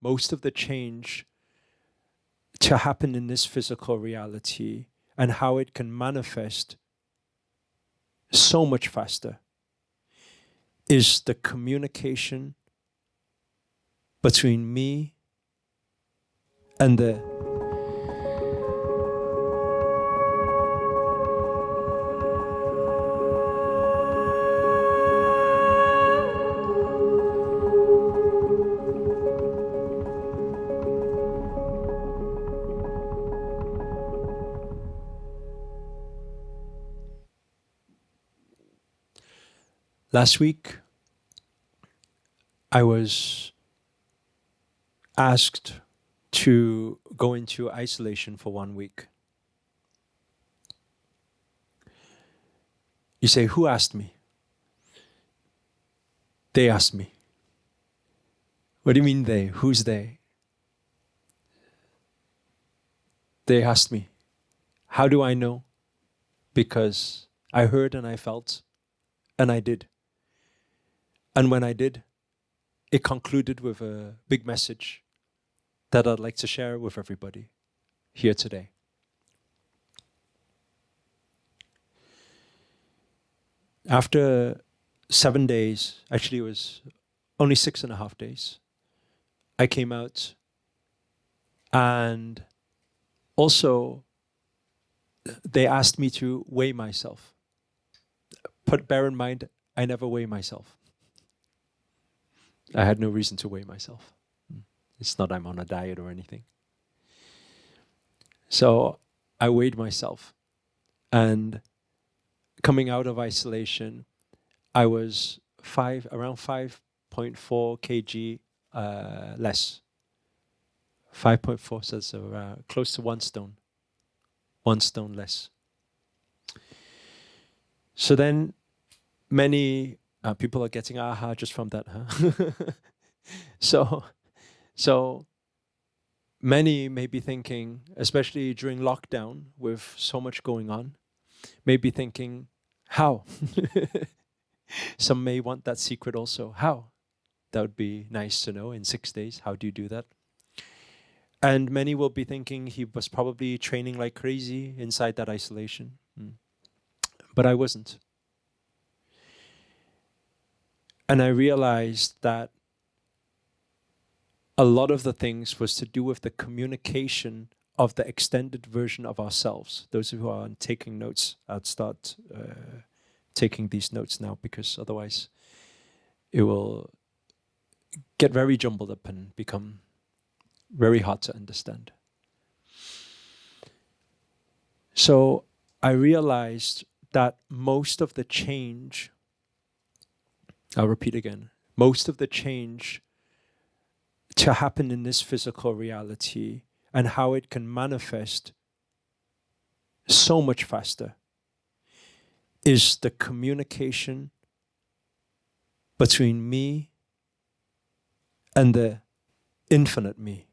most of the change to happen in this physical reality and how it can manifest so much faster is the communication between me and the last week. I was asked to go into isolation for 1 week. You say, who asked me? They asked me. What do you mean they? Who's they? They asked me. How do I know? Because I heard and I felt, and I did. And when I did, it concluded with a big message that I'd like to share with everybody here today. After 7 days, actually it was only 6.5 days, I came out, and also they asked me to weigh myself. But bear in mind, I never weigh myself. I had no reason to weigh myself. It's not I'm on a diet or anything. So I weighed myself, and coming out of isolation, I was around 5.4 kg less. 5.4, so it's close to 1 stone. 1 stone less. So then many people are getting aha just from that, huh? So many may be thinking, especially during lockdown with so much going on, may be thinking, how? Some may want that secret also. How? That would be nice to know in 6 days. How do you do that? And many will be thinking he was probably training like crazy inside that isolation. But I wasn't. And I realized that a lot of the things was to do with the communication of the extended version of ourselves. Those who are taking notes, I'd start taking these notes now, because otherwise it will get very jumbled up and become very hard to understand. So I realized that most of the change, I'll repeat again, most of the change to happen in this physical reality and how it can manifest so much faster is the communication between me and the infinite me.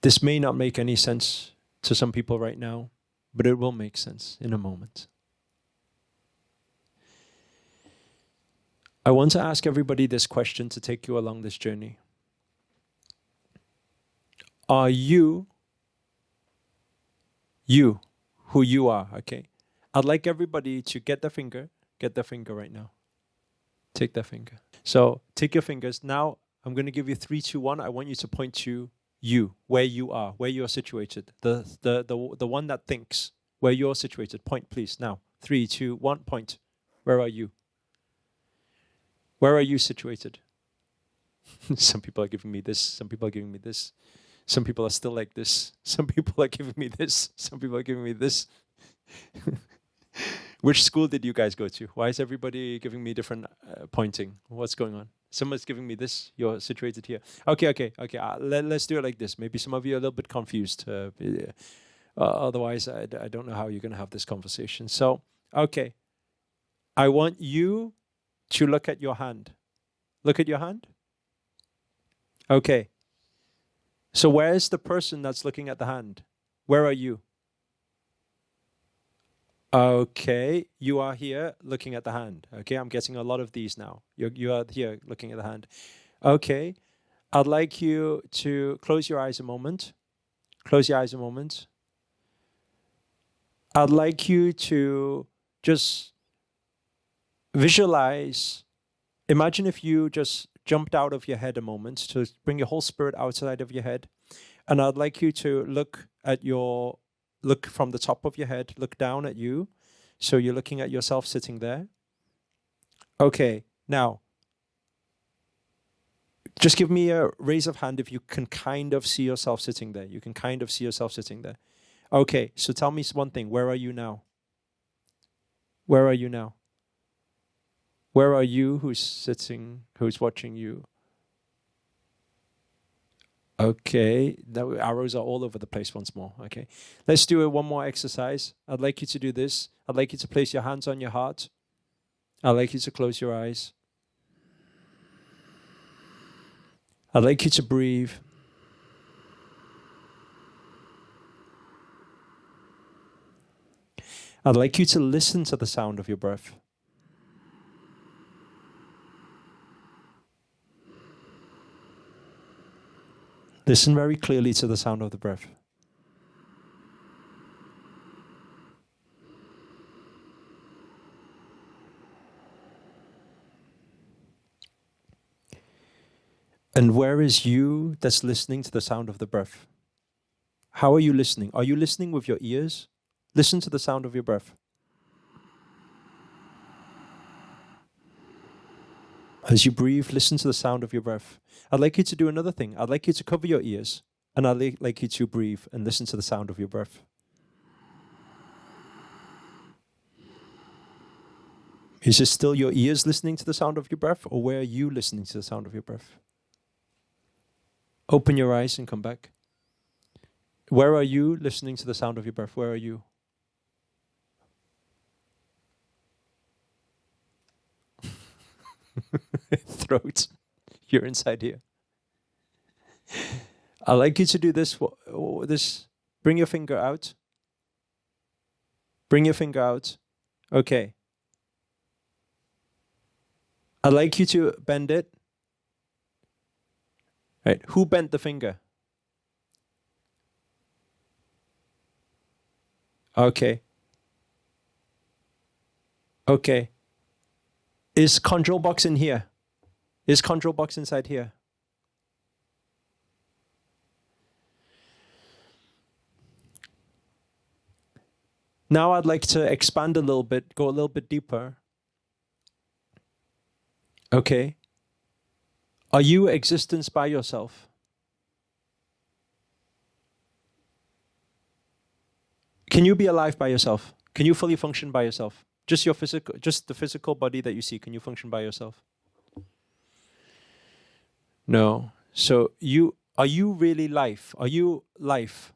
This may not make any sense to some people right now, but it will make sense in a moment. I want to ask everybody this question to take you along this journey. Are you who you are, okay? I'd like everybody to get their finger right now. Take that finger. So take your fingers. Now I'm going to give you 3, 2, 1. I want you to point to you, where you are, where you're situated. The one that thinks, where you're situated. Point, please. Now, 3, 2, 1, point. Where are you? Where are you situated? Some people are giving me this. Some people are giving me this. Some people are still like this. Some people are giving me this. Some people are giving me this. Which school did you guys go to? Why is everybody giving me different pointing? What's going on? Someone's giving me this. You're situated here. Okay. Let's do it like this. Maybe some of you are a little bit confused. Otherwise, I don't know how you're going to have this conversation. So, okay. I want you to look at your hand. Look at your hand. Okay. So where's the person that's looking at the hand? Where are you? Okay, you are here looking at the hand. Okay, I'm getting a lot of these now. You are here looking at the hand. Okay, I'd like you to close your eyes a moment. Close your eyes a moment. I'd like you to just visualize. Imagine if you just jumped out of your head a moment to bring your whole spirit outside of your head. And I'd like you to look from the top of your head, look down at you. So you're looking at yourself sitting there. Okay, now, just give me a raise of hand if you can kind of see yourself sitting there. You can kind of see yourself sitting there. Okay, so tell me one thing. Where are you now? Where are you now? Where are you who's sitting, who's watching you? Okay, the arrows are all over the place once more. Okay, let's do one more exercise. I'd like you to do this. I'd like you to place your hands on your heart. I'd like you to close your eyes. I'd like you to breathe. I'd like you to listen to the sound of your breath. Listen very clearly to the sound of the breath. And where is you that's listening to the sound of the breath? How are you listening? Are you listening with your ears? Listen to the sound of your breath. As you breathe, listen to the sound of your breath. I'd like you to do another thing. I'd like you to cover your ears, and I'd like you to breathe and listen to the sound of your breath. Is it still your ears listening to the sound of your breath, or where are you listening to the sound of your breath? Open your eyes and come back. Where are you listening to the sound of your breath? Where are you? Throat. You're inside here. I'd like you to do this. Bring your finger out. Bring your finger out. Okay. I'd like you to bend it. Right. Who bent the finger? Okay. Okay. Is control box in here? Is control box inside here? Now I'd like to expand a little bit, go a little bit deeper. Okay. Are you existence by yourself? Can you be alive by yourself? Can you fully function by yourself? Just the physical body that you see, can you function by yourself? No. So are you really life? Are you life?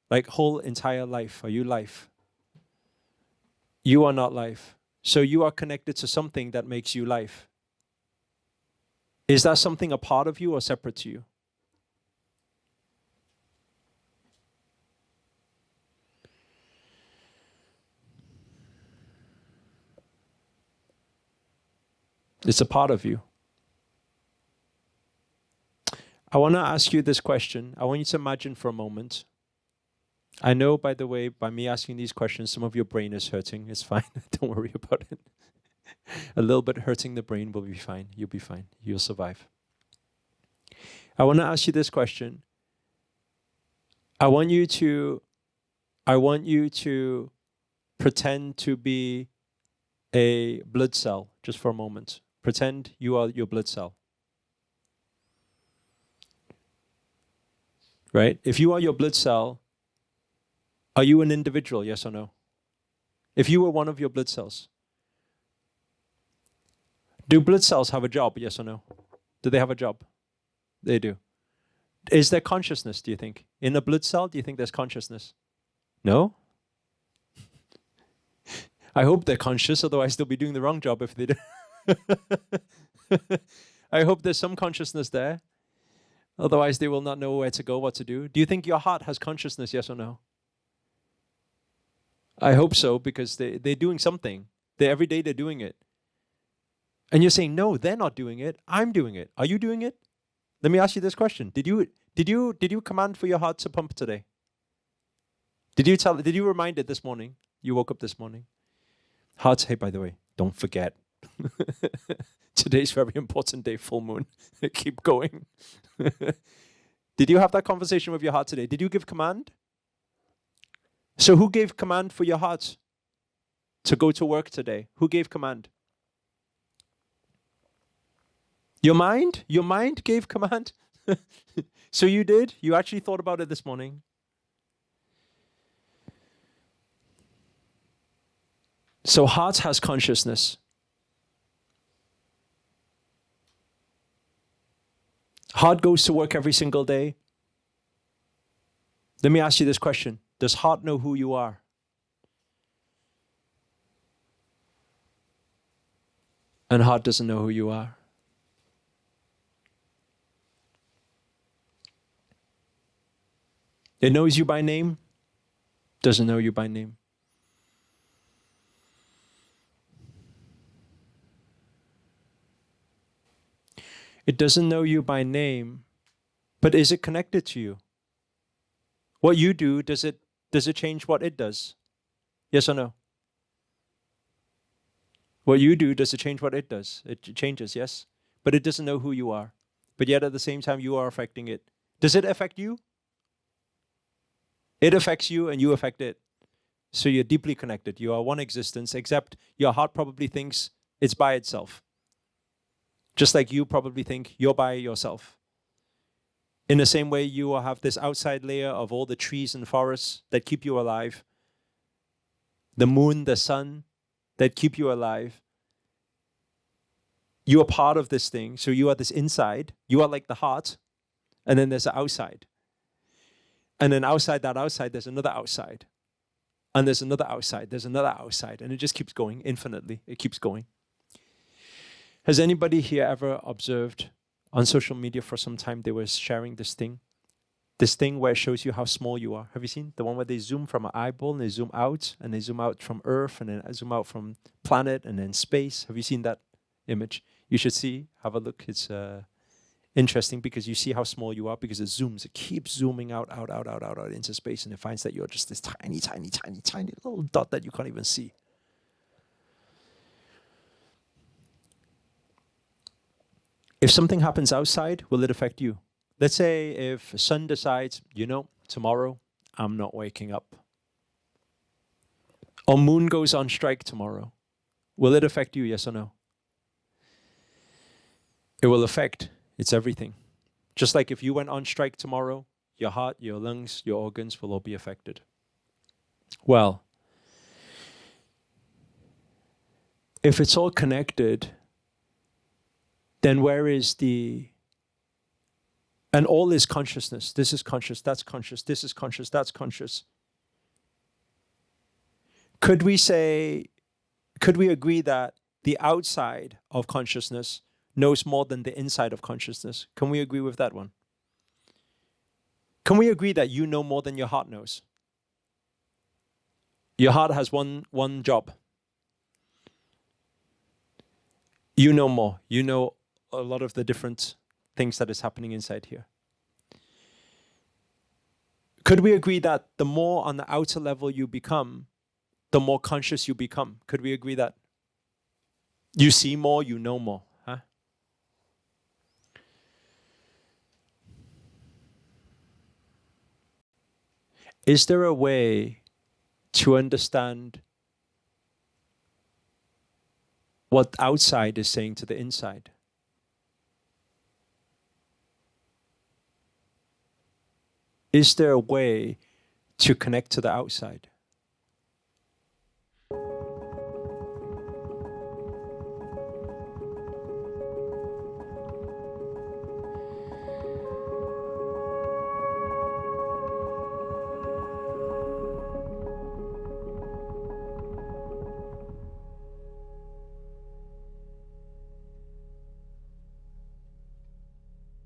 Like whole entire life? Are you life? You are not life. So you are connected to something that makes you life. Is that something a part of you or separate to you? It's a part of you. I want to ask you this question. I want you to imagine for a moment. I know, by the way, by me asking these questions, some of your brain is hurting. It's fine. Don't worry about it. A little bit hurting the brain will be fine. You'll be fine. You'll survive. I want to ask you this question. I want you to pretend to be a blood cell just for a moment. Pretend you are your blood cell. Right? If you are your blood cell, are you an individual, yes or no? If you were one of your blood cells, do blood cells have a job, yes or no? Do they have a job? They do. Is there consciousness, do you think? In a blood cell, do you think there's consciousness? No? I hope they're conscious, otherwise they'll be doing the wrong job if they do. I hope there's some consciousness there. Otherwise they will not know where to go, what to do. Do you think your heart has consciousness, yes or no? I hope so, because they're doing something. Every day they're doing it. And you're saying, no, they're not doing it. I'm doing it. Are you doing it? Let me ask you this question. Did you command for your heart to pump today? Did you remind it this morning? You woke up this morning. Heart, hey, by the way, don't forget. Today's a very important day, full moon. Keep going. Did you have that conversation with your heart today? Did you give command? So who gave command for your heart to go to work today? Who gave command? Your mind? Your mind gave command? So you did? You actually thought about it this morning? So heart has consciousness. Heart goes to work every single day. Let me ask you this question. Does heart know who you are? And heart doesn't know who you are. It knows you by name, doesn't know you by name. It doesn't know you by name, but is it connected to you? What you do, does it change what it does? Yes or no? What you do, does it change what it does? It changes, yes. But it doesn't know who you are. But yet at the same time, you are affecting it. Does it affect you? It affects you and you affect it. So you're deeply connected. You are one existence, except your heart probably thinks it's by itself. Just like you probably think you're by yourself. In the same way, you will have this outside layer of all the trees and forests that keep you alive. The moon, the sun that keep you alive. You are part of this thing. So you are this inside. You are like the heart. And then there's the outside. And then outside that outside, there's another outside. And there's another outside. There's another outside. And it just keeps going infinitely. It keeps going. Has anybody here ever observed on social media for some time they were sharing this thing where it shows you how small you are? Have you seen the one where they zoom from an eyeball and they zoom out from Earth and then zoom out from planet and then space? Have you seen that image? You should have a look. It's interesting because you see how small you are because it keeps zooming out into space, and it finds that you're just this tiny little dot that you can't even see. If something happens outside, will it affect you? Let's say if sun decides, tomorrow I'm not waking up. Or moon goes on strike tomorrow. Will it affect you, yes or no? It will affect. It's everything. Just like if you went on strike tomorrow, your heart, your lungs, your organs will all be affected. Well, if it's all connected, then where is and all is consciousness. This is conscious, that's conscious, this is conscious, that's conscious. Could we agree that the outside of consciousness knows more than the inside of consciousness? Can we agree with that one? Can we agree that you know more than your heart knows? Your heart has one job. You know more. You know a lot of the different things that is happening inside here. Could we agree that the more on the outer level you become, the more conscious you become? Could we agree that? You see more, you know more. Huh? Is there a way to understand what outside is saying to the inside? Is there a way to connect to the outside?